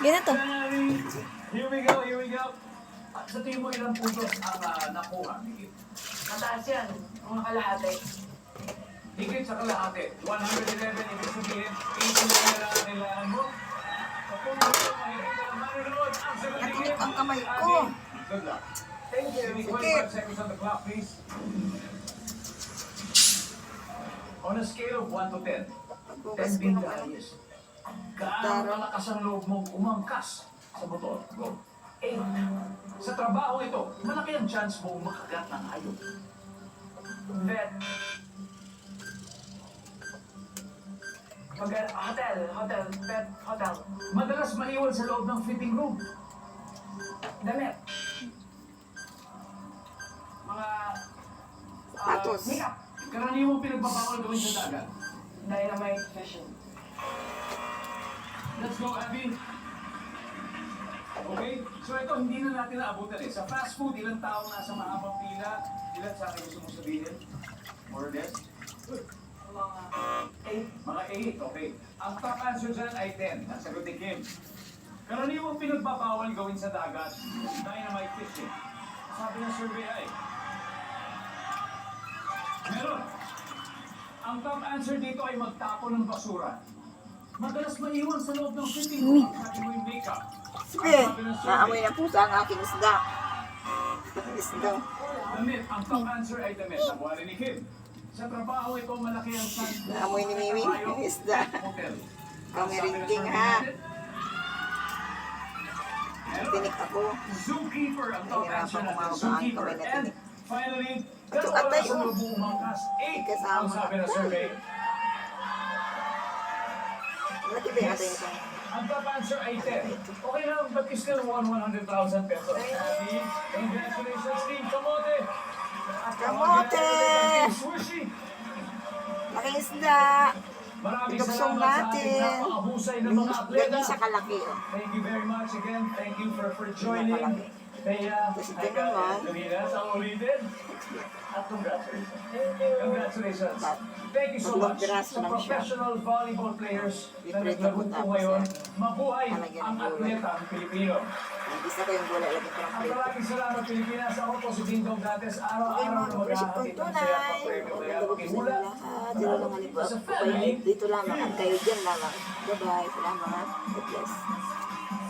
Yan na to. Here we go, here we go. At sa tingin mo ilang puntos ang nakuha? Mataas yan. Mga kalahati. Higit sa kalahati. 111, ibig sabihin, 80 na lang kailangan mo. Sa punto mo, mahigit na lang manunood ang sagot ni Kim. Ang kamay ko. Good luck. Thank you. Give me 25 seconds on the clock, please. On a scale of 1 to 10, Pagbukas 10 ko being ng the ano. highest. Gaano kalakas ang loob mong umangkas sa motor? Go. 8. Sa trabaho ito, malaki ang chance mong makagat ng hayop. Vet. Hotel. Pet hotel. Madalas maiwan sa loob ng fitting room. Damit. Mga... Sapatos. Makeup. Karaniwang pinagbabawal gawin sa dagat. Dynamite fishing. Let's go, Abby. Okay? So ito, hindi na natin naabutan eh. Sa fast food, ilang tao nasa mahabang pila? Ilan sa akin gusto mong sabihin? More or less? Mga 8. Mga 8, okay. Ang top answer dyan ay 10. Nasagot ni Kim. Karaniwang pinagbabawal gawin sa dagat, dynamite fishing. Sabi ng survey ay, meron. Ang top answer dito ay magtapon ng basura. Madalas maiwan sa loob ng fitting room ang sabi mo yung makeup. Sige, naamoy na pusa ang aking isda. Isda. Damit. Ang top answer ay damit. Nakuha rin ni Kim. Sa trabaho ito, malaki ang chance. Naamoy ni Mimi ang isda. Hotel. Kami rinting ha. Tinik ako. Zookeeper ang top Nahirapan answer natin. kumain Zookeeper. kami na And tinik. finally, Ito, dalawa atay, lang sa oh. loob mong umangkas. 8 Kasama. ang sabi ng survey. Lagi ba yung ating ito? Ang top answer ay 10. Okay lang, but you still won 100,000 pesos. Abby, congratulations, Team Kamote! Kamote! Sushi! Laking isda. Maraming Ilugsong salamat sa ating natin. napakahusay na mga atleta. Ganyan siya kalaki. Oh. Thank you very much again. Thank you for joining. Kaya, Kasi naman. Lumina, sa ulitin. At congratulations. Congratulations. Thank you so much sa professional volleyball players na naglaro po ngayon. Mabuhay ang atletang Pilipino. Nagisa ko yung gulay. Lagi ko ng At prito. maraming salamat Pilipinas. Ako po si Dingdong Dates. Araw-araw na maghahatid ng saya at premyo. Kaya pakihula. Dito lang halip. Dito lamang. At kayo dyan lamang. Bye-bye. Salamat. God bless.